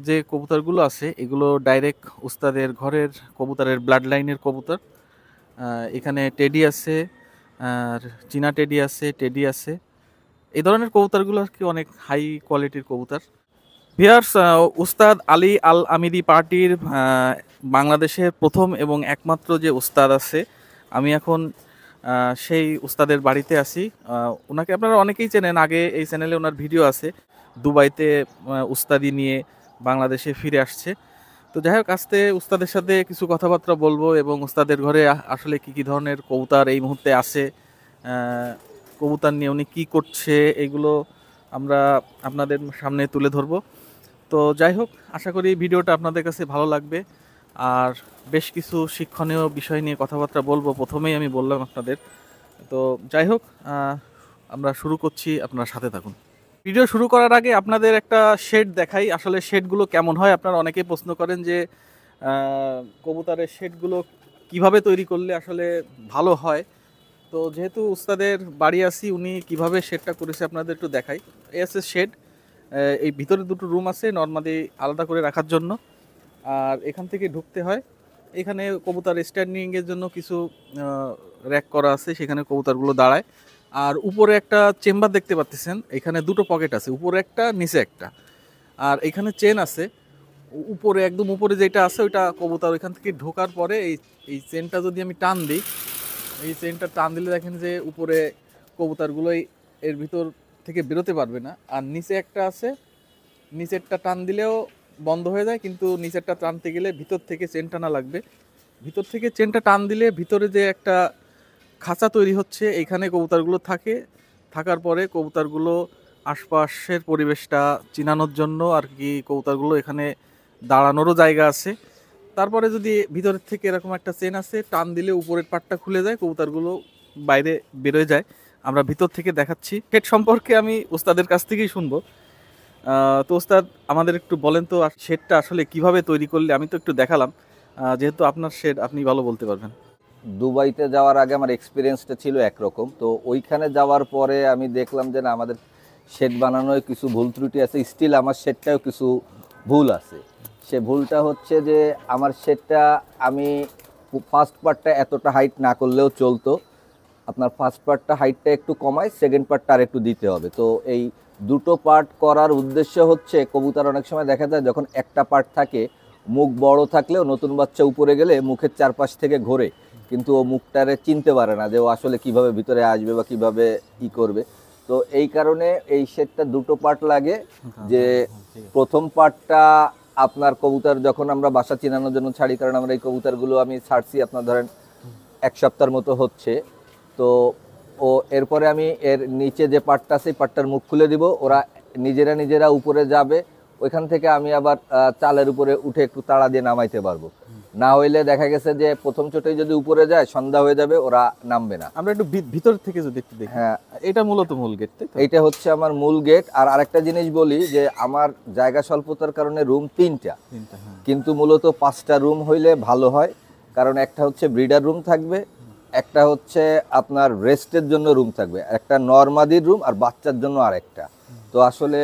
যে কবুতরগুলো আছে এগুলো ডাইরেক্ট উস্তাদের ঘরের কবুতরের ব্লাড লাইনের কবুতর। এখানে টেডি আছে, আর চীনা টেডি আছে, টেডি আছে। এই ধরনের কবুতরগুলো আর কি অনেক হাই কোয়ালিটির কবুতর। ভিউয়ার্স, উস্তাদ আলী আল আমিদি পার্টির বাংলাদেশের প্রথম এবং একমাত্র যে উস্তাদ আছে, আমি এখন সেই উস্তাদের বাড়িতে আছি। ওনাকে আপনারা অনেকেই চেনেন, আগে এই চ্যানেলে ওনার ভিডিও আছে। দুবাইতে উস্তাদি নিয়ে বাংলাদেশে ফিরে আসছে। তো যাই হোক, আজকে উস্তাদের সাথে কিছু কথাবার্তা বলবো এবং উস্তাদের ঘরে আসলে কি কি ধরনের কবুতর এই মুহূর্তে আছে, কবুতর নিয়ে উনি কী করছে, এগুলো আমরা আপনাদের সামনে তুলে ধরবো। তো যাই হোক, আশা করি ভিডিওটা আপনাদের কাছে ভালো লাগবে। আর বেশ কিছু শিক্ষণীয় বিষয় নিয়ে কথাবার্তা বলবো, প্রথমেই আমি বললাম আপনাদের। তো যাই হোক, আমরা শুরু করছি, আপনারা সাথে থাকুন। ভিডিও শুরু করার আগে আপনাদের একটা শেড দেখাই। আসলে শেডগুলো কেমন হয়, আপনারা অনেকেই প্রশ্ন করেন যে কবুতরের শেডগুলো কিভাবে তৈরি করলে আসলে ভালো হয়। তো যেহেতু উস্তাদের বাড়ি আছি, উনি কিভাবে শেডটা করেছে আপনাদের একটু দেখাই। এই আছে শেড। এই ভিতরে দুটো রুম আছে নর্মালি আলাদা করে রাখার জন্য, আর এখান থেকে ঢুকতে হয়। এখানে কবুতর স্ট্যান্ডিংয়ের জন্য কিছু র্যাক করা আছে, সেখানে কবুতরগুলো দাঁড়ায়। আর উপরে একটা চেম্বার দেখতে পাচ্ছেন, এখানে দুটো পকেট আছে, উপরে একটা নিচে একটা। আর এখানে চেন আছে উপরে, একদম উপরে যেটা আছে ওইটা কবুতর ওইখান থেকে ঢোকার পরে এই এই চেনটা যদি আমি টান দিই, এই চেনটা টান দিলে দেখেন যে উপরে কবুতরগুলোই এর ভিতর থেকে বেরোতে পারবে না। আর নিচে একটা আছে, নিচেরটা টান দিলেও বন্ধ হয়ে যায়, কিন্তু নিচেরটা টানতে গেলে ভিতর থেকে চেন টানা লাগবে। ভিতর থেকে চেনটা টান দিলে ভিতরে যে একটা খাঁচা তৈরি হচ্ছে, এইখানে কবুতরগুলো থাকে। থাকার পরে কবুতরগুলো আশপাশের পরিবেশটা চিনানোর জন্য আর কি কবুতরগুলো এখানে দাঁড়ানোরও জায়গা আছে। তারপরে যদি ভিতরের থেকে এরকম একটা চেন আছে, টান দিলে উপরের পাটটা খুলে যায়, কবুতরগুলো বাইরে বেরোয় যায়। আমরা ভিতর থেকে দেখাচ্ছি। হেড সম্পর্কে আমি ওস্তাদের কাছ থেকেই শুনবো। তো ওস্তাদ, আমাদের একটু বলেন তো শেডটা আসলে কিভাবে তৈরি করলে। আমি তো একটু দেখালাম, যেহেতু আপনার শেড, আপনি ভালো বলতে পারবেন। দুবাইতে যাওয়ার আগে আমার এক্সপিরিয়েন্সটা ছিল একরকম, তো ওইখানে যাওয়ার পরে আমি দেখলাম যে না, আমাদের শেড বানানোয় কিছু ভুল ত্রুটি আছে। স্টিল আমার শেডটাও কিছু ভুল আছে। সে ভুলটা হচ্ছে যে আমার শেডটা আমি ফার্স্ট পার্টটা এতটা হাইট না করলেও চলতো। আপনার ফার্স্ট পার্টটা হাইটটা একটু কমায়, সেকেন্ড পার্টটা আর একটু দিতে হবে। তো এই দুটো পার্ট করার উদ্দেশ্য হচ্ছে, কবুতর অনেক সময় দেখা যায় যখন একটা পার্ট থাকে, মুখ বড় থাকলেও নতুন বাচ্চা উপরে গেলে মুখের চারপাশ থেকে ঘোরে, কিন্তু ও মুখটারে চিনতে পারে না যে ও আসলে কিভাবে ভিতরে আসবে বা কিভাবে করবে। তো এই কারণে এই সেটটা দুটো পার্ট লাগে। যে প্রথম পার্টটা আপনার কবুতর যখন আমরা বাসা চিনানোর জন্য ছাড়ি, কারণ আমরা এই কবুতরগুলো আমি ছাড়ছি আপনার ধরেন এক সপ্তাহের মতো হচ্ছে। তো এরপরে আমি এর নিচে যে পার্টটা আছে, পার্টটার মুখ খুলে দিব, ওরা নিজেরা উপরে যাবে। ওইখান থেকে আমি আবার চালের উপরে উঠে একটু তাড়া দিয়ে নামাইতে পারবো। না হইলে দেখা গেছে যে প্রথম চোটেই যদি উপরে যায়, সন্ধ্যা হয়ে যাবে, ওরা নামবে না। আমরা একটু ভিতর থেকে যদি একটু দেখি। হ্যাঁ, এটা মূলত মূল গেট, তাই তো? এইটা হচ্ছে আমার মূল গেট। আর আরেকটা জিনিস বলি যে আমার জায়গা স্বল্পতার কারণে রুম তিনটা, কিন্তু মূলত 5টা রুম হইলে ভালো হয়। কারণ একটা হচ্ছে ব্রিডার রুম থাকবে, একটা হচ্ছে আপনার রেস্টের জন্য রুম থাকবে, একটা নরমাদির রুম, আর বাচ্চার জন্য আরেকটা। তো আসলে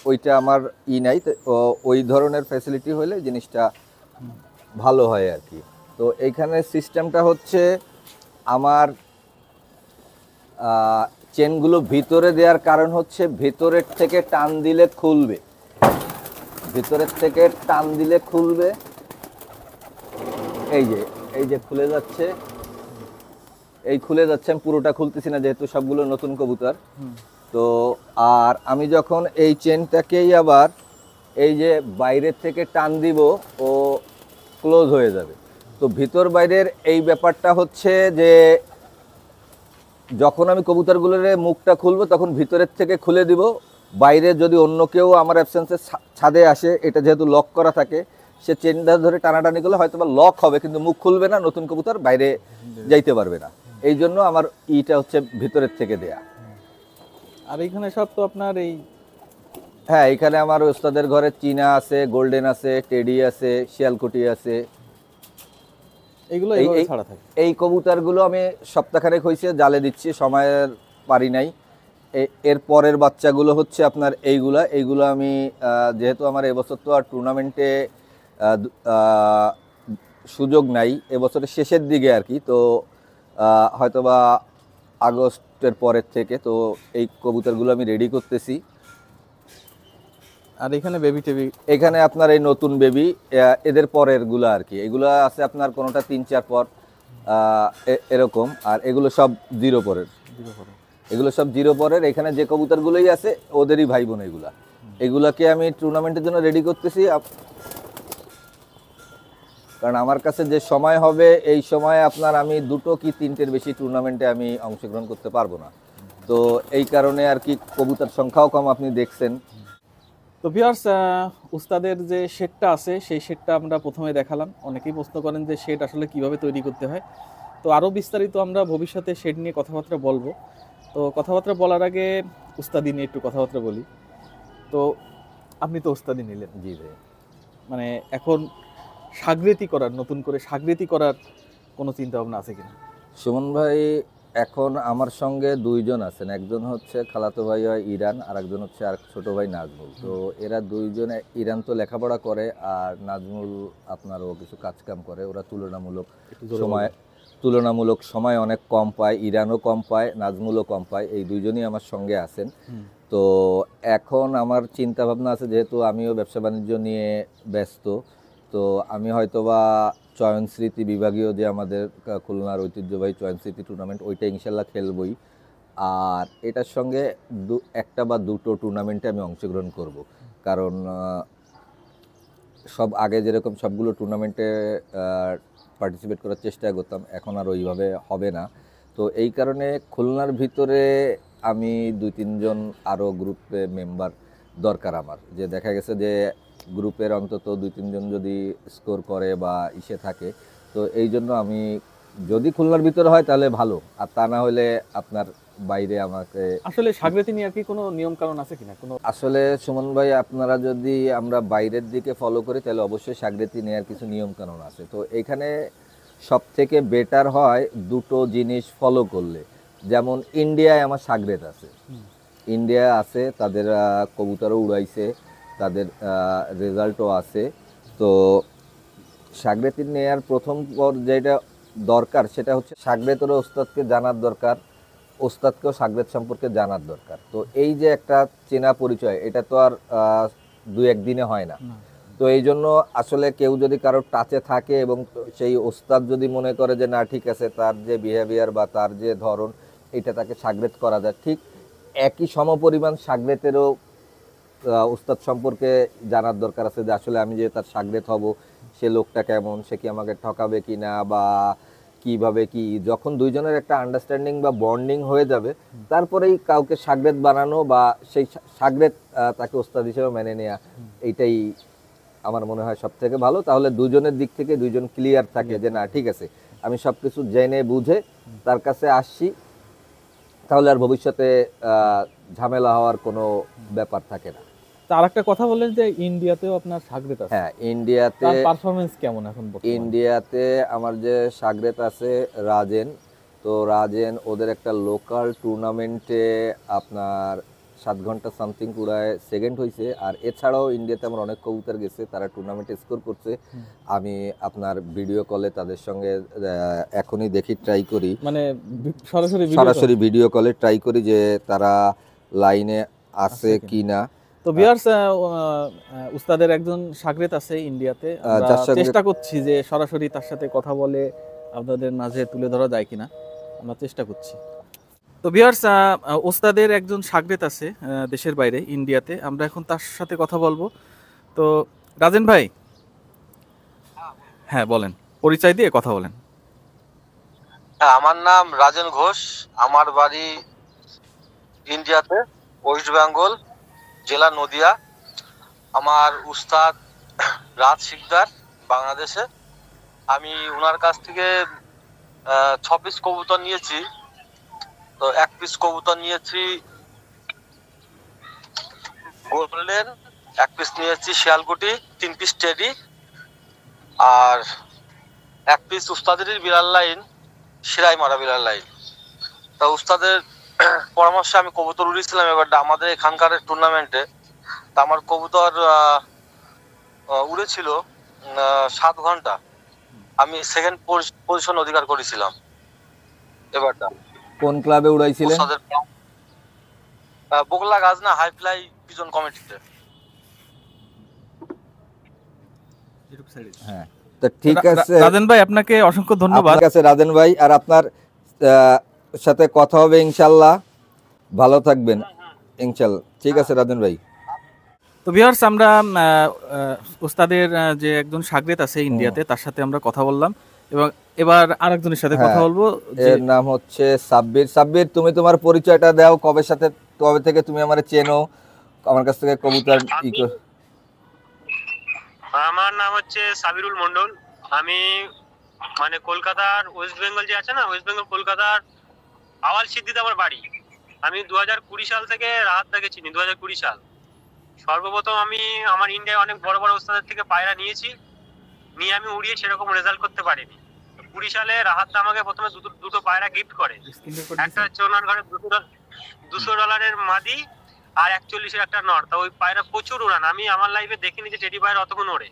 ওইটা আমার নাই। তো ওই ধরনের ফ্যাসিলিটি হলে জিনিসটা ভালো হয় আর কি। তো এইখানে সিস্টেমটা হচ্ছে আমার চেনগুলো ভিতরে দেওয়ার কারণ হচ্ছে ভিতরের থেকে টান দিলে খুলবে, ভিতরের থেকে টান দিলে খুলবে। এই যে খুলে যাচ্ছে, এই খুলে যাচ্ছে। আমি পুরোটা খুলতেছি না যেহেতু সবগুলো নতুন কবুতর। তো আর আমি যখন এই চেনটাকেই আবার এই যে বাইরের থেকে টান দিব, ও ক্লোজ হয়ে যাবে। তো ভিতর বাইরের এই ব্যাপারটা হচ্ছে যে যখন আমি কবুতরগুলোর মুখটা খুলবো তখন ভিতরের থেকে খুলে দিব। বাইরে যদি অন্য কেউ আমার অ্যাবসেন্সে ছাদে আসে, এটা যেহেতু লক করা থাকে, সে চেনটা ধরে টানাটানি করলে হয়তো বা লক হবে, কিন্তু মুখ খুলবে না, নতুন কবুতর বাইরে যাইতে পারবে না। এই জন্য আমার ইটা হচ্ছে ভিতরের থেকে দেয়া। আর এইখানে সব তো আপনার এই, হ্যাঁ, এখানে আমার ওস্তাদের ঘরে চীনা আছে, গোল্ডেন আছে, টেডি আছে, শিয়ালকুটি আছে। এইগুলো এইভাবে ছাড়া থাকে। এই কবুতরগুলো আমি সপ্তাহখানেক হয়েছে জালে দিচ্ছি, সময়ের পারি নাই। এর পরের বাচ্চাগুলো হচ্ছে আপনার এইগুলো আমি যেহেতু আমার এবছর তো আর টুর্নামেন্টে সুযোগ নাই, এবছরের শেষের দিকে আর কি, তো হয়তোবা আগস্টের পরের থেকে তো এই কবুতরগুলো আমি রেডি করতেছি। আর এখানে বেবি টেবি, এখানে আপনার এই নতুন বেবি, এদের পরের গুলো আর কি, এগুলো আছে আপনার কোনোটা 3-4 পর এরকম, আর এগুলো সব 0 পরের, এগুলো সব 0 পরের। এখানে যে কবুতরগুলোই আছে ওদেরই ভাই বোন এগুলাকে আমি টুর্নামেন্টের জন্য রেডি করতেছি, কারণ আমার কাছে যে সময় হবে এই সময়ে আপনার আমি 2টো কি 3টের বেশি টুর্নামেন্টে আমি অংশগ্রহণ করতে পারবো না, তো এই কারণে আর কি কবুতর সংখ্যাও কম, আপনি দেখছেন। তো ভিউয়ার্স, উস্তাদের যে শেডটা আছে সেই শেডটা আমরা প্রথমে দেখালাম। অনেকেই প্রশ্ন করেন যে শেড আসলে কিভাবে তৈরি করতে হয়, তো আরও বিস্তারিত আমরা ভবিষ্যতে শেড নিয়ে কথাবার্তা বলবো। তো কথাবার্তা বলার আগে উস্তাদি নিয়ে একটু কথাবার্তা বলি। তো আপনি তো উস্তাদি নিলেন, জি ভাই, মানে এখন সাগরেতি করার, নতুন করে সাগরেতি করার কোনো চিন্তা ভাবনা আছে কিনা? সুমন ভাই, এখন আমার সঙ্গে 2জন আছেন, একজন হচ্ছে খালাতো ভাই হয় ইরান, আর একজন হচ্ছে আর ছোট ভাই নাজমুল। তো এরা 2জনে, ইরান তো লেখাপড়া করে আর নাজমুল আপনারও কিছু কাজকাম করে। ওরা তুলনামূলক সময় অনেক কম পায়, ইরানও কম পায়, নাজমুলও কম পায়, এই 2জনই আমার সঙ্গে আছেন। তো এখন আমার চিন্তা ভাবনা আছে, যেহেতু আমিও ব্যবসা বাণিজ্য নিয়ে ব্যস্ত, তো আমি হয়তোবা চয়ন স্মৃতি বিভাগীয় যে আমাদের খুলনার ঐতিহ্যবাহী চয়ন স্মৃতি টুর্নামেন্ট, ওইটা ইনশাল্লাহ খেলবই। আর এটার সঙ্গে একটা বা 2টো টুর্নামেন্টে আমি অংশগ্রহণ করব, কারণ আগে যেরকম সবগুলো টুর্নামেন্টে পার্টিসিপেট করার চেষ্টা করতাম, এখন আর ওইভাবে হবে না। তো এই কারণে খুলনার ভিতরে আমি 2-3জন আরও গ্রুপে মেম্বার দরকার আমার, যে দেখা গেছে যে গ্রুপের অন্তত 2-3জন যদি স্কোর করে বা ইসে থাকে, তো এই জন্য আমি, যদি খুলনার ভিতরে হয় তাহলে ভালো, আর তা না হলে আপনার বাইরে আমাকে। আসলে সাগরেতি নিয়ে আর কি কোনো নিয়ম কানুন আছে কিনা? কোনো আসলে সুমন ভাই, আপনারা যদি আমরা বাইরের দিকে ফলো করি তাহলে অবশ্যই সাগরেতি নেওয়ার কিছু নিয়ম কানুন আছে। তো এখানে সব থেকে বেটার হয় 2টো জিনিস ফলো করলে, যেমন ইন্ডিয়ায় আমার সাগরেত আছে, ইন্ডিয়া আছে, তাদের কবুতরও উড়াইছে, তাদের রেজাল্টও আছে। তো সাগরেতি নেয়ার প্রথম পর যেটা দরকার সেটা হচ্ছে সাগরেতেরও ওস্তাদকে জানার দরকার, ওস্তাদকেও সাগরেত সম্পর্কে জানার দরকার। তো এই যে একটা চেনা পরিচয়, এটা তো আর 2-1 দিনে হয় না। তো এই জন্য আসলে কেউ যদি কারোর টাচে থাকে এবং সেই ওস্তাদ যদি মনে করে যে না ঠিক আছে, তার যে বিহেভিয়ার বা তার যে ধরন, এটা তাকে সাগরেত করা যায়, ঠিক একই সমপরিমাণ সাগরেতেরও ওস্তাদ সম্পর্কে জানার দরকার আছে, যে আসলে আমি যে তার সাগরেত হব, সে লোকটা কেমন, সে কি আমাকে ঠকাবে কি না, বা কিভাবে কি। যখন 2জনের একটা আন্ডারস্ট্যান্ডিং বা বন্ডিং হয়ে যাবে, তারপরেই কাউকে সাগরেত বানানো বা সেই সাগরেত তাকে ওস্তাদ হিসেবে মেনে নেওয়া, এইটাই আমার মনে হয় সব থেকে ভালো। তাহলে 2জনের দিক থেকে 2জন ক্লিয়ার থাকে যে না ঠিক আছে, আমি সবকিছু জেনে বুঝে তার কাছে আসছি, তাহলে আর ভবিষ্যতে ঝামেলা হওয়ার কোনো ব্যাপার থাকে না। আর একটা কথা বললেন যে ইন্ডিয়াতেও আপনার সাগরেত আছে। হ্যাঁ, ইন্ডিয়াতে পারফরম্যান্স কেমন এখন বর্তমানে? ইন্ডিয়াতে আমার যে সাগরেত আছে রাজেন, তো রাজেন ওদের একটা লোকাল টুর্নামেন্টে আপনার 7 ঘন্টা সামথিং পুরায় সেকেন্ড হয়েছে। আর এছাড়াও ইন্ডিয়াতে আমার অনেক কবুতর গেছে, তারা টুর্নামেন্টে স্কোর করছে। আমি আপনার ভিডিও কলে তাদের সঙ্গে এখনই দেখি, ট্রাই করি, মানে সরাসরি ভিডিও কলে ট্রাই করি যে তারা লাইনে আছে কিনা। তো ভিউয়ার্স, উস্তাদের একজন সাগরেত আছে ইন্ডিয়াতে, আমরা চেষ্টা করছি যে সরাসরি তার সাথে কথা বলে আপনাদের মাঝে তুলে ধরা যায় কিনা, আমরা চেষ্টা করছি। তো ভিউয়ার্স, উস্তাদের একজন সাগরেত আছে দেশের বাইরে ইন্ডিয়াতে, আমরা এখন তার সাথে কথা বলবো। তো রাজেন ভাই, হ্যাঁ বলেন, পরিচয় দিয়ে কথা বলেন। হ্যাঁ, আমার নাম রাজেন ঘোষ, আমার বাড়ি ইন্ডিয়াতে, ওয়েস্ট বেঙ্গল, জেলা নদিয়া। আমার উস্তাদ রাজ শিকদার বাংলাদেশে। আমি ওনার কাছ থেকে 6 পিস কবুতর নিয়েছি। তো 1 পিস কবুতর নিয়েছি গোল্ডেন, 1 পিস নিয়েছি শিয়ালকুটি, 3 পিস টেডি, আর 1 পিস উস্তাদেরই বিড়াল লাইন, শিরাই মারা বিড়াল লাইন। তা উস্তাদের পরামর্শে আমি কবুতর উড়িয়েছিলাম এবারটা আমাদের এখানকার টুর্নামেন্টে। তা আমার কবুতর উড়েছিল 7 ঘন্টা। আমি সেকেন্ড পজিশন অধিকার করেছিলাম এবারটা। কোন ক্লাবে উড়াইছিলেন? ওস্তাদের বগলা গাজনা হাই ফ্লাই পিজন কমিটিতে। হ্যাঁ, তো ঠিক আছে রাজেন ভাই, আপনাকে অসংখ্য ধন্যবাদ। ঠিক আছে রাজেন ভাই, আর আপনার সাথে কথা হবে ইনশাল্লাহ। ভালো থাকবেন ইনশাল্লাহ। ঠিক আছে রাজেন ভাই। তো ভিউয়ার্স, আমরা ওস্তাদের যে একজন শাগরেদ আছে ইন্ডিয়াতে, তার সাথে আমরা কথা বললাম এবং এবার আরেকজনের সাথে কথা বলবো। এর নাম হচ্ছে সাব্বির। সাব্বির, তুমি তোমার পরিচয়টা দাও, কবে থেকে তুমি আমারে চেনো, আমার কাছ থেকে কবুতর আমার নাম হচ্ছে সাবিরুল মন্ডল। আমি মানে কলকাতার ওয়েস্ট বেঙ্গল যে আছে না, ওয়েস্ট বেঙ্গল কলকাতার আওয়াল সিদ্দিতে আমার বাড়ি। আমি 2020 সাল থেকে রাহাতদাকে চিনি, 2020 সাল। সর্বপ্রথম আমি আমার ইন্ডিয়ায় অনেক বড় বড় ওস্তাদের থেকে পায়রা নিয়েছি, নিয়ে আমি উড়িয়ে সেরকম রেজাল্ট করতে পারিনি। 20 সালে রাহাতদা আমাকে প্রথমে দুটো পায়রা গিফট করে। একটা হচ্ছে ওনার ঘরে $200 মাদি আর 41-এর একটা নর। তা ওই পায়রা প্রচুর উড়ান, আমি আমার লাইফে দেখিনি যে টেডি পায়রা অতক্ষণ ওড়ে।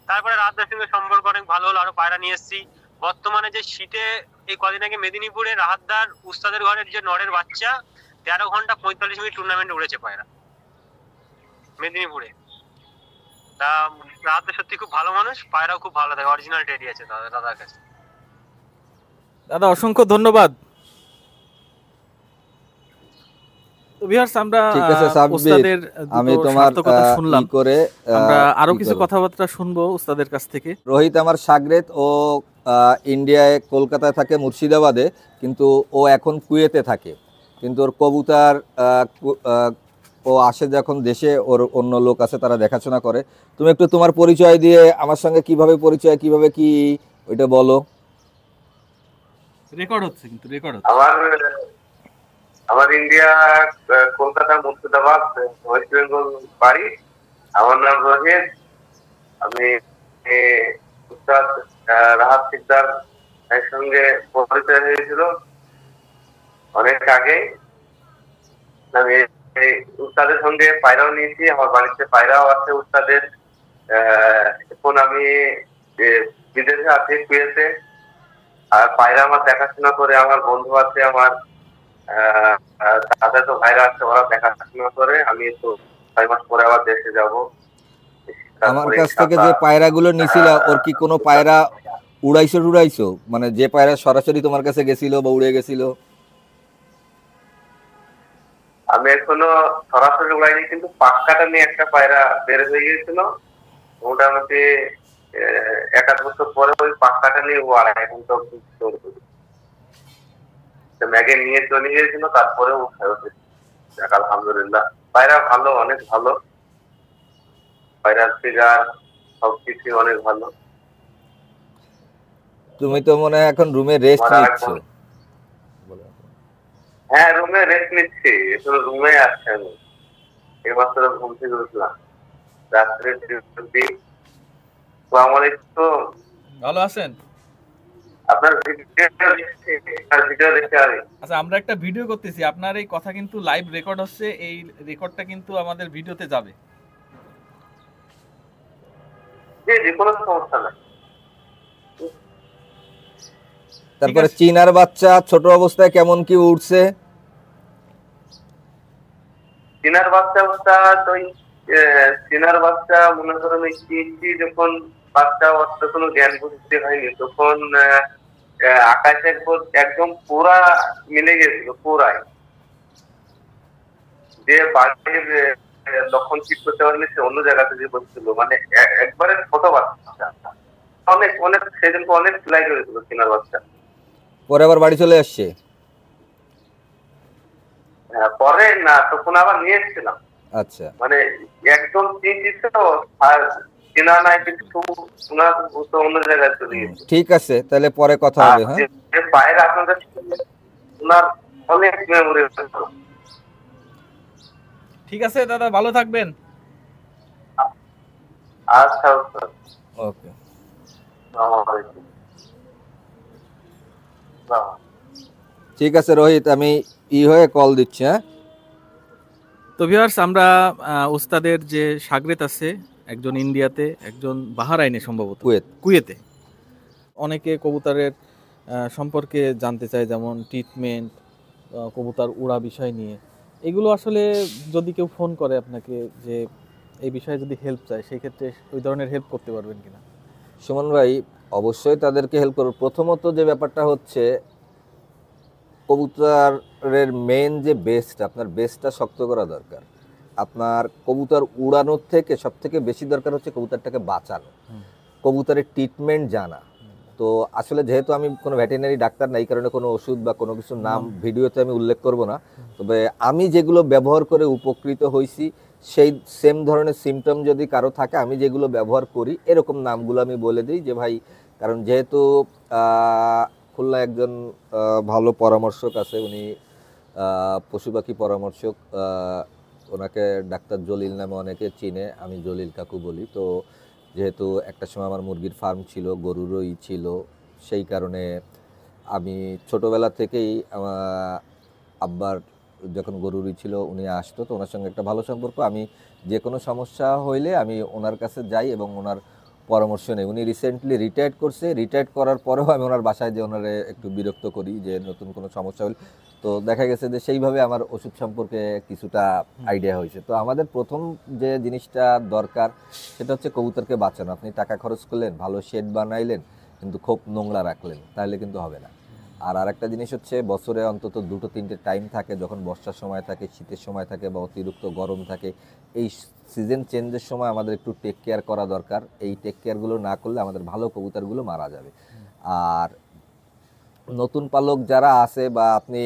তারপরে রাহাতদার সঙ্গে সম্পর্ক অনেক ভালো হলো, আরো পায়রা নিয়ে এসেছি। বর্তমানে যে শীতে এই কদিন আগে মেদিনীপুরে রাহাতদার উস্তাদের ঘরের যে নরের বাচ্চা 13 ঘন্টা 45 মিনিট টুর্নামেন্টে উড়েছে পায়রা মেদিনীপুরে। তা রাহাতদা সত্যি খুব ভালো মানুষ, পায়রাও খুব ভালো থাকে, অরিজিনাল টেডি আছে দাদার কাছে। দাদা অসংখ্য ধন্যবাদ। তো ভিউয়ার্স, আমরা ওস্তাদের আমি তোমার কথা শুনলাম, আমরা আরো কিছু কথাবার্তা শুনবো ওস্তাদের কাছ থেকে। রোহিত আমার শাগরেদ, ও ইন্ডিয়ায় কলকাতায় থাকে মুর্শিদাবাদে, কিন্তু ও এখন কুয়েতে থাকে। কিন্তু ওর কবুতর ও আসে যখন দেশে, ওর অন্য লোক আছে তারা দেখাশোনা করে। তুমি একটু তোমার পরিচয় দিয়ে আমার সঙ্গে কিভাবে পরিচয়, কিভাবে কি ওইটা বলো। রেকর্ড হচ্ছে, কিন্তু রেকর্ড হচ্ছে। আমার ইন্ডিয়া কলকাতা মুর্শিদাবাদ ওয়েস্ট বেঙ্গল বাড়ি। আমার নাম রোহিত। আমি উস্তাদ রাহাত সিকদার এর সঙ্গে পরিচয় হয়েছিল অনেক আগে। আমি উস্তাদের সঙ্গে পায়রাও নিয়েছি, আমার বাড়িতে পায়রাও আছে উস্তাদের। এখন আমি বিদেশে আছি, কুয়েতে। আর পায়রা আমার দেখাশোনা করে আমার বন্ধু আছে, আমার তাদের তো ভাইরা আছে, ওরা দেখাশোনা করে। আমি তো 6 মাস পরে আবার দেশে যাব। আমার কাছ থেকে যে পায়রাগুলো নিছিলা, ওর কি কোনো পায়রা উড়াইছো? মানে যে পায়রা সরাসরি তোমার কাছে গেছিল বা উড়ে গেছিল? আমি এখনো সরাসরি উড়াইনি, কিন্তু পাক্কাটা নিয়ে একটা পায়রা বের হয়ে গিয়েছিল। মোটামুটি 1-8 বছর পরে ওই পাক্কাটা নিয়ে উড়াই। এখন তো ম্যাগে নিয়ে চলে গিয়েছিল, তারপরে ও ফেরত এসেছে। আলহামদুলিল্লাহ, পায়রা ভালো, অনেক ভালো। পায়রার ফিগার সবকিছু অনেক ভালো। তুমি তো মনে হয় এখন রুমে রেস্ট নিচ্ছ? হ্যাঁ, রুমে রেস্ট নিচ্ছি। এখন রুমে আসছি আমি, এইমাত্র ঘুম থেকে উঠলাম। রাত্রে ডিউটি। আসসালামু আলাইকুম। ভালো আছেন? আপনার ভিডিও দেখে আমি। আচ্ছা, আমরা একটা ভিডিও করতেছি, আপনার এই কথা কিন্তু লাইভ রেকর্ড হচ্ছে, এই রেকর্ডটা কিন্তু আমাদের ভিডিওতে যাবে। জি, কোনো সমস্যা নাই। তারপরে চীনার বাচ্চা ছোট অবস্থায় কেমন কি উঠছে? চীনার বাচ্চা তো চীনার বাচ্চা মনে করেন যখন বাচ্চা অত কোনো জ্ঞান বুঝতে হয়নি, তখন আকাশের একদম পুরা মিলে গেছিল, পুরাই। যে বাড়ির লক্ষণ ঠিক করতে পারলে সে অন্য জায়গাতে যে বসছিল, মানে একবারে ছোট বাচ্চা, অনেক অনেক সেদিনকে অনেক সেলাই করেছিল চীনার বাচ্চা। পরে আবার বাড়ি চলে আসছে? হ্যাঁ, পরে না, তখন আবার নিয়ে এসেছিলাম। আচ্ছা, মানে একদম চিন্তিত আর চেনা নাই, কিন্তু ওনার অন্য জায়গায় চলে গেছে। ঠিক আছে, তাহলে পরে কথা হবে। হ্যাঁ, পায়ের আপনাদের ওনার অনেক মেমোরি। ঠিক আছে দাদা, ভালো থাকবেন। আচ্ছা, ওকে। ঠিক আছে রোহিত, আমি হয়ে কল দিচ্ছে। হ্যাঁ, তো ভিউয়ার্স, আমরা উস্তাদের যে শাগরেদ আছে, একজন ইন্ডিয়াতে, একজন বাহারাইনে সম্ভবত, কুয়েতে। অনেকে কবুতরের সম্পর্কে জানতে চায়, যেমন ট্রিটমেন্ট, কবুতর উড়া বিষয় নিয়ে। এগুলো আসলে যদি কেউ ফোন করে আপনাকে যে এই বিষয়ে যদি হেল্প চায়, সেই ক্ষেত্রে ওই ধরনের হেল্প করতে পারবেন কিনা? সুমন ভাই, অবশ্যই তাদেরকে হেল্প করব। প্রথমত যে ব্যাপারটা হচ্ছে, কবুতরের মেন যে বেসটা, আপনার বেসটা শক্ত করা দরকার। আপনার কবুতর উড়ানোর থেকে সব থেকে বেশি দরকার হচ্ছে কবুতরটাকে বাঁচানো, কবুতরের ট্রিটমেন্ট জানা। তো আসলে যেহেতু আমি কোনো ভেটেরিনারি ডাক্তার না, এই কারণে কোনো ওষুধ বা কোনো কিছুর নাম ভিডিওতে আমি উল্লেখ করব না। তবে আমি যেগুলো ব্যবহার করে উপকৃত হয়েছি, সেই সেম ধরনের সিমটম যদি কারো থাকে, আমি যেগুলো ব্যবহার করি এরকম নামগুলো আমি বলে দিই যে ভাই, কারণ যেহেতু খুলনা একজন ভালো পরামর্শক আছে, উনি পশু পাখি পরামর্শক, ওনাকে ডাক্তার জলিল নামে অনেকে চিনে, আমি জলিল কাকু বলি। তো যেহেতু একটা সময় আমার মুরগির ফার্ম ছিল, গরুরই ছিল, সেই কারণে আমি ছোটোবেলা থেকেই আমার আব্বার যখন গরুরই ছিল উনি আসতো, তো ওনার সঙ্গে একটা ভালো সম্পর্ক। আমি যে কোনো সমস্যা হইলে আমি ওনার কাছে যাই এবং ওনার পরামর্শ নেই। উনি রিসেন্টলি রিটায়ার্ড করছে, রিটায়ার্ড করার পরেও আমি ওনার বাসায় যে ওনারে একটু বিরক্ত করি যে নতুন কোনো সমস্যা হলে। তো দেখা গেছে যে সেইভাবে আমার ওষুধ সম্পর্কে কিছুটা আইডিয়া হয়েছে। তো আমাদের প্রথম যে জিনিসটা দরকার সেটা হচ্ছে কবুতরকে বাঁচানো। আপনি টাকা খরচ করলেন, ভালো শেড বানাইলেন, কিন্তু খুব নোংরা রাখলেন, তাহলে কিন্তু হবে না। আর আরেকটা জিনিস হচ্ছে, বছরে অন্তত 2-3টে টাইম থাকে, যখন বর্ষার সময় থাকে, শীতের সময় থাকে, বা অতিরিক্ত গরম থাকে। এই সিজন চেঞ্জের সময় আমাদের একটু টেক কেয়ার করা দরকার। এই টেক কেয়ারগুলো না করলে আমাদের ভালো কবুতরগুলো মারা যাবে। আর নতুন পালক যারা আছে, বা আপনি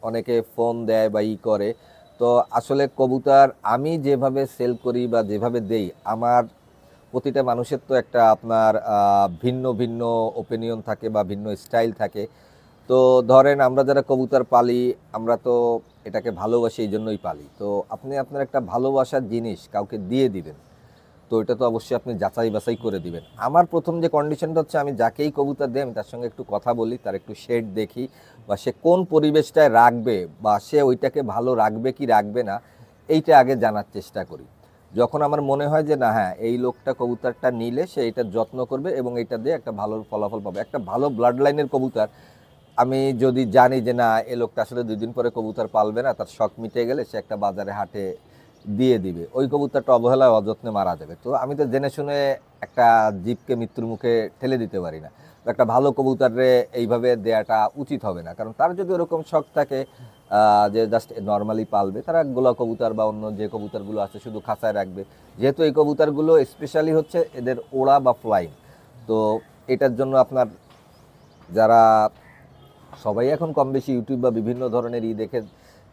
অনেকে ফোন দেয় বা করে, তো আসলে কবুতর আমি যেভাবে সেল করি বা যেভাবে দেই, আমার প্রতিটা মানুষের তো একটা আপনার ভিন্ন ভিন্ন ওপিনিয়ন থাকে বা ভিন্ন স্টাইল থাকে। তো ধরেন আমরা যারা কবুতর পালি, আমরা তো এটাকে ভালোবাসি, এই জন্যই পালি। তো আপনি আপনার একটা ভালোবাসার জিনিস কাউকে দিয়ে দিবেন, তো এটা তো অবশ্যই আপনি যাচাই বাছাই করে দিবেন। আমার প্রথম যে কন্ডিশনটা হচ্ছে, আমি যাকেই কবুতর দেই আমি তার সঙ্গে একটু কথা বলি, তার একটু শেড দেখি, বা সে কোন পরিবেশটায় রাখবে, বা সে ওইটাকে ভালো রাখবে কি রাখবে না, এইটা আগে জানার চেষ্টা করি। যখন আমার মনে হয় যে না, হ্যাঁ এই লোকটা কবুতরটা নিলে সে এটার যত্ন করবে এবং এটা দিয়ে একটা ভালো ফলাফল পাবে, একটা ভালো ব্লাড লাইনের কবুতর, আমি যদি জানি যে না এ লোকটা আসলে 2 দিন পরে কবুতর পালবে না, তার শখ মিটে গেলে সে একটা বাজারে হাটে দিয়ে দিবে, ওই কবুতরটা অবহেলায় অযত্নে মারা যাবে। তো আমি তো জেনে শুনে একটা জীবকে মৃত্যুর মুখে ঠেলে দিতে পারি না। একটা ভালো কবুতরে এইভাবে দেয়াটা উচিত হবে না, কারণ তার যদি ওরকম শখ থাকে যে জাস্ট নর্মালি পালবে, তারা গোলা কবুতর বা অন্য যে কবুতরগুলো আছে শুধু খাঁচায় রাখবে। যেহেতু এই কবুতরগুলো স্পেশালি হচ্ছে এদের ওড়া বা ফ্লাইং, তো এটার জন্য আপনার যারা সবাই এখন কম বেশি ইউটিউব বা বিভিন্ন ধরনের দেখে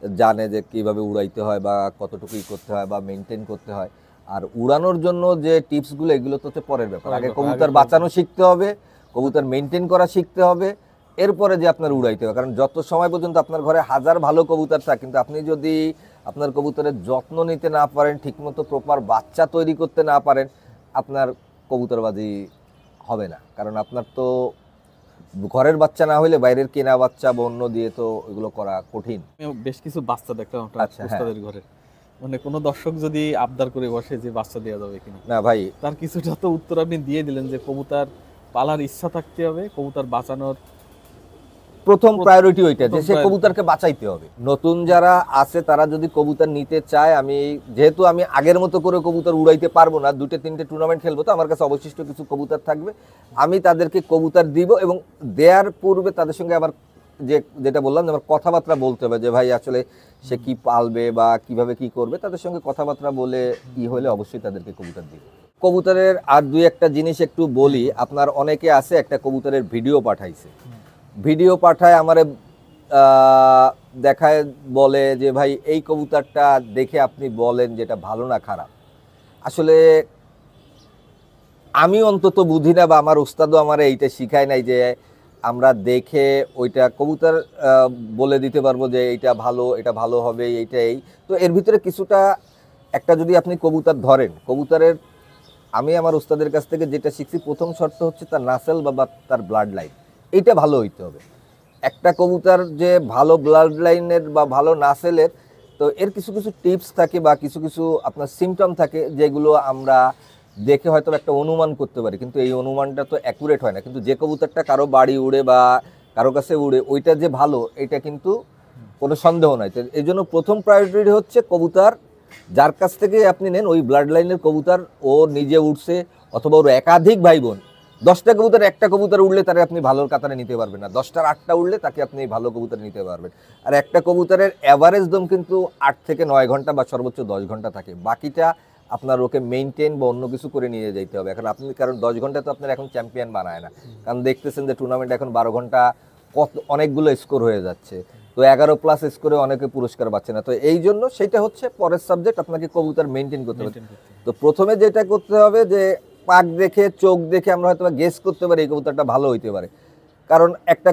জানে যে কীভাবে উড়াইতে হয় বা কতটুকু করতে হয় বা মেনটেন করতে হয়। আর উড়ানোর জন্য যে টিপসগুলো, এগুলো তো হচ্ছে পরের ব্যাপার। আগে কবুতর বাঁচানো শিখতে হবে, কবুতর মেনটেন করা শিখতে হবে, এরপরে যে আপনার উড়াইতে হবে। কারণ যত সময় পর্যন্ত আপনার ঘরে 1000 ভালো কবুতর থাকে, কিন্তু আপনি যদি আপনার কবুতরের যত্ন নিতে না পারেন, ঠিকমতো প্রপার বাচ্চা তৈরি করতে না পারেন, আপনার কবুতরবাজি হবে না। কারণ আপনার তো ঘরের বাচ্চা না হইলে বাইরের কেনা বাচ্চা বা অন্য দিয়ে তো এগুলো করা কঠিন। বেশ কিছু বাচ্চা দেখলাম আচ্ছা, উস্তাদের ঘরে, মানে কোনো দর্শক যদি আবদার করে বসে যে বাচ্চা দেওয়া যাবে কিনা, না ভাই, তার কিছুটা তো উত্তর আপনি দিয়ে দিলেন যে কবুতর পালার ইচ্ছা থাকতে হবে, কবুতর বাঁচানোর প্রথম প্রায়োরিটি ওইটা যে সে কবুতরকে বাঁচাইতে হবে। নতুন যারা আছে তারা যদি কবুতর নিতে চায়, আমি যেহেতু আমি আগের মতো করে কবুতর উড়াইতে পারবো না, 2-3টে টুর্নামেন্ট খেলবো, তো আমার কাছে অবশিষ্ট কিছু কবুতর থাকবে, আমি তাদেরকে কবুতর দিব। এবং দেওয়ার পূর্বে তাদের সঙ্গে আবার যেটা বললাম যে আমার কথাবার্তা বলতে হবে যে ভাই আসলে সে কি পালবে বা কিভাবে কি করবে, তাদের সঙ্গে কথাবার্তা বলে কি হলে অবশ্যই তাদেরকে কবুতর দিব। কবুতরের আর 2-1টা জিনিস একটু বলি। আপনার অনেকে আছে একটা কবুতরের ভিডিও পাঠাইছে, ভিডিও পাঠায় আমারে দেখায়, বলে যে ভাই এই কবুতরটা দেখে আপনি বলেন যেটা ভালো না খারাপ। আসলে আমি অন্তত বুঝি না, বা আমার উস্তাদও আমার এইটা শিখায় নাই যে আমরা দেখে ওইটা কবুতর বলে দিতে পারবো যে এইটা ভালো, এটা ভালো হবে, এইটাই। তো এর ভিতরে কিছুটা একটা যদি আপনি কবুতর ধরেন, কবুতরের আমি আমার উস্তাদের কাছ থেকে যেটা শিখছি, প্রথম শর্ত হচ্ছে তার নাসেল বা তার ব্লাড লাইন, এইটা ভালো হইতে হবে। একটা কবুতর যে ভালো ব্লাড লাইনের বা ভালো নাসেলের, তো এর কিছু কিছু টিপস থাকে বা কিছু কিছু আপনার সিমটম থাকে যেগুলো আমরা দেখে হয়তো একটা অনুমান করতে পারি, কিন্তু এই অনুমানটা তো অ্যাকুরেট হয় না। কিন্তু যে কবুতরটা কারো বাড়ি উড়ে বা কারো কাছে উড়ে ওইটা যে ভালো, এটা কিন্তু কোনো সন্দেহ নাই। তো এই জন্য প্রথম প্রায়োরিটি হচ্ছে কবুতর যার কাছ থেকে আপনি নেন ওই ব্লাড লাইনের কবুতর, ও নিজে উঠছে অথবা ওর একাধিক ভাই বোন। 10টা কবুতর, একটা কবুতর উঠলে তারে আপনি ভালোর কাতারে নিতে পারবেন না, 10টার 8টা উঠলে তাকে আপনি ভালো কবুতর নিতে পারবেন। আর একটা কবুতরের অ্যাভারেজ দম কিন্তু 8 থেকে 9 ঘন্টা বা সর্বোচ্চ 10 ঘন্টা থাকে, বাকিটা আপনার ওকে মেনটেন বা অন্য কিছু করে নিয়ে যেতে হবে। এখন আপনি, কারণ 10 ঘন্টা তো আপনার এখন চ্যাম্পিয়ন বানায় না, কারণ দেখতেছেন যে টুর্নামেন্ট এখন 12 ঘন্টা কত অনেকগুলো স্কোর হয়ে যাচ্ছে, তো 11+ স্কোরে অনেকে পুরস্কার পাচ্ছে না। তো এই জন্য সেটা হচ্ছে পরের সাবজেক্ট, আপনাকে কবুতর মেনটেন করতে হবে। তো প্রথমে যেটা করতে হবে যে পাক দেখে চোখ দেখে আমরা হয়তো গেস করতে পারি এই কবুতরটা ভালো হইতে পারে। কারণ একটা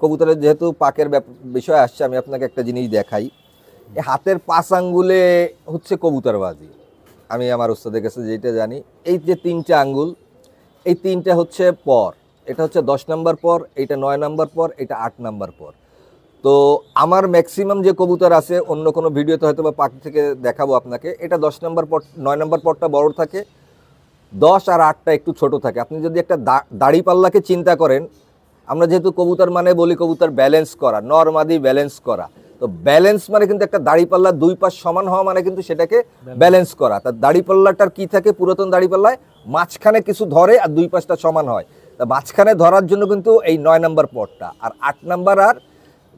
কবুতরের যেহেতু পাকের বিষয় আসছে, আমি আপনাকে একটা জিনিস দেখাই। এই হাতের 5 আঙ্গুলে হচ্ছে কবুতরবাজি। আমি আমার ওস্তাদের কাছে যেটা জানি, এই যে 3টে আঙ্গুল, এই 3টে হচ্ছে পর, এটা হচ্ছে 10 নম্বর পর, এটা 9 নম্বর পর, এটা 8 নম্বর পর। তো আমার ম্যাক্সিমাম যে কবুতর আছে, অন্য কোনো ভিডিওতে হয়তো বা পাক থেকে দেখাবো আপনাকে, এটা 10 নম্বর পর, 9 নম্বর পরটা বড় থাকে, 10 আর 8টা একটু ছোট থাকে। আপনি যদি একটা দাড়িপাল্লাকে চিন্তা করেন, আমরা যেহেতু কবুতর মানে বলি কবুতর ব্যালেন্স করা, নরমাদি ব্যালেন্স করা, তো ব্যালেন্স মানে কিন্তু একটা দাড়িপাল্লা 2 পাশ সমান হওয়া মানে কিন্তু সেটাকে ব্যালেন্স করা। তার দাড়িপাল্লাটার কি থাকে, পুরাতন দাড়িপাল্লায় মাঝখানে কিছু ধরে আর 2 পাশটা সমান হয়, তা মাঝখানে ধরার জন্য কিন্তু এই 9 নম্বর পরটা, আর 8 নম্বর আর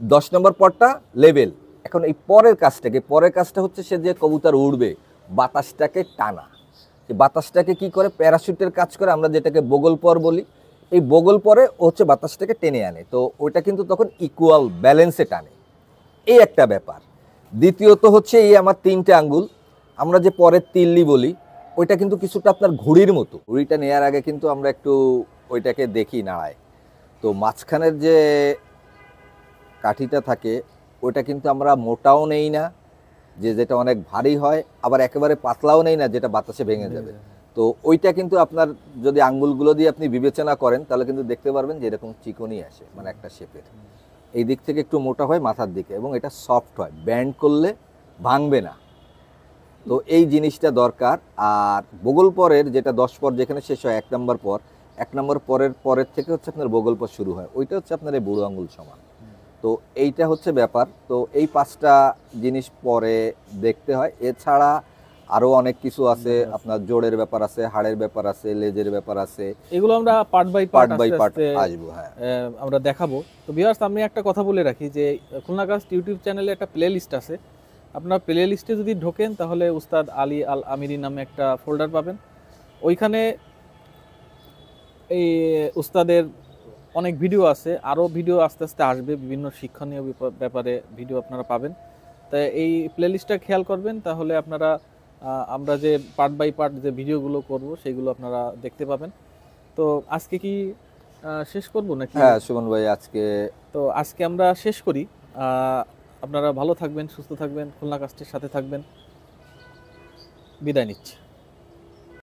10 নম্বর পরটা লেভেল। এখন এই পরের কাজটা হচ্ছে সে যে কবুতর উড়বে, বাতাসটাকে টানা। এই বাতাসটাকে কি করে, প্যারাশুটের কাজ করে, আমরা যেটাকে বগল পর বলি। এই বগল পরে ও হচ্ছে বাতাসটাকে টেনে আনে, তো ওইটা কিন্তু তখন ইকুয়াল ব্যালেন্সে টানে, এই একটা ব্যাপার। দ্বিতীয়ত হচ্ছে এই আমার 3টে আঙ্গুল, আমরা যে পরের তিল্লি বলি, ওইটা কিন্তু কিছুটা আপনার ঘুড়ির মতো। ঘুড়িটা নেওয়ার আগে কিন্তু আমরা একটু ওইটাকে দেখি নাড়ায়, তো মাঝখানের যে কাঠিটা থাকে ওইটা কিন্তু আমরা মোটাও নেই না, যেটা অনেক ভারী হয়, আবার একেবারে পাতলাও নেই না যেটা বাতাসে ভেঙে যাবে। তো ওইটা কিন্তু আপনার যদি আঙ্গুলগুলো দিয়ে আপনি বিবেচনা করেন তাহলে কিন্তু দেখতে পারবেন যে এরকম চিকনই আসে, মানে একটা শেপের। এই দিক থেকে একটু মোটা হয় মাথার দিকে, এবং এটা সফট হয়, ব্যান্ড করলে ভাঙবে না। তো এই জিনিসটা দরকার। আর বগল পরের যেটা 10 পর যেখানে শেষ হয় 1 নম্বর পর, 1 নম্বর পরের থেকে হচ্ছে আপনার বগল পর শুরু হয়, ওইটা হচ্ছে আপনার এই বুড়ো আঙ্গুল সমান। তো এইটা হচ্ছে ব্যাপার। তো এই 5টা জিনিস পরে দেখতে হয়। এছাড়া আরো অনেক কিছু আছে, আপনার জোড়ের ব্যাপার আছে, হাড়ের ব্যাপার আছে, লেজের ব্যাপার আছে, এগুলো আমরা পার্ট বাই পার্ট পার্ট আসবো। হ্যাঁ, আমরা দেখাবো। তো ভিউয়ার্স, আমি একটা কথা বলে রাখি যে খুলনা কাস্ট ইউটিউব চ্যানেলে একটা প্লে লিস্ট আছে, আপনার প্লে লিস্টে যদি ঢোকেন তাহলে উস্তাদ আলী আল আমিরি নামে একটা ফোল্ডার পাবেন। ওইখানে এই উস্তাদের অনেক ভিডিও আছে, আরও ভিডিও আস্তে আস্তে আসবে, বিভিন্ন শিক্ষণীয় ব্যাপারে ভিডিও আপনারা পাবেন। তাই এই প্লে লিস্টটা খেয়াল করবেন, তাহলে আপনারা আমরা যে পার্ট বাই পার্ট যে ভিডিওগুলো করব সেগুলো আপনারা দেখতে পাবেন। তো আজকে কি শেষ করব নাকি? হ্যাঁ সুমন ভাই, আজকে আমরা শেষ করি। আপনারা ভালো থাকবেন, সুস্থ থাকবেন, খুলনা কাস্টের সাথে থাকবেন। বিদায় নিচ্ছি।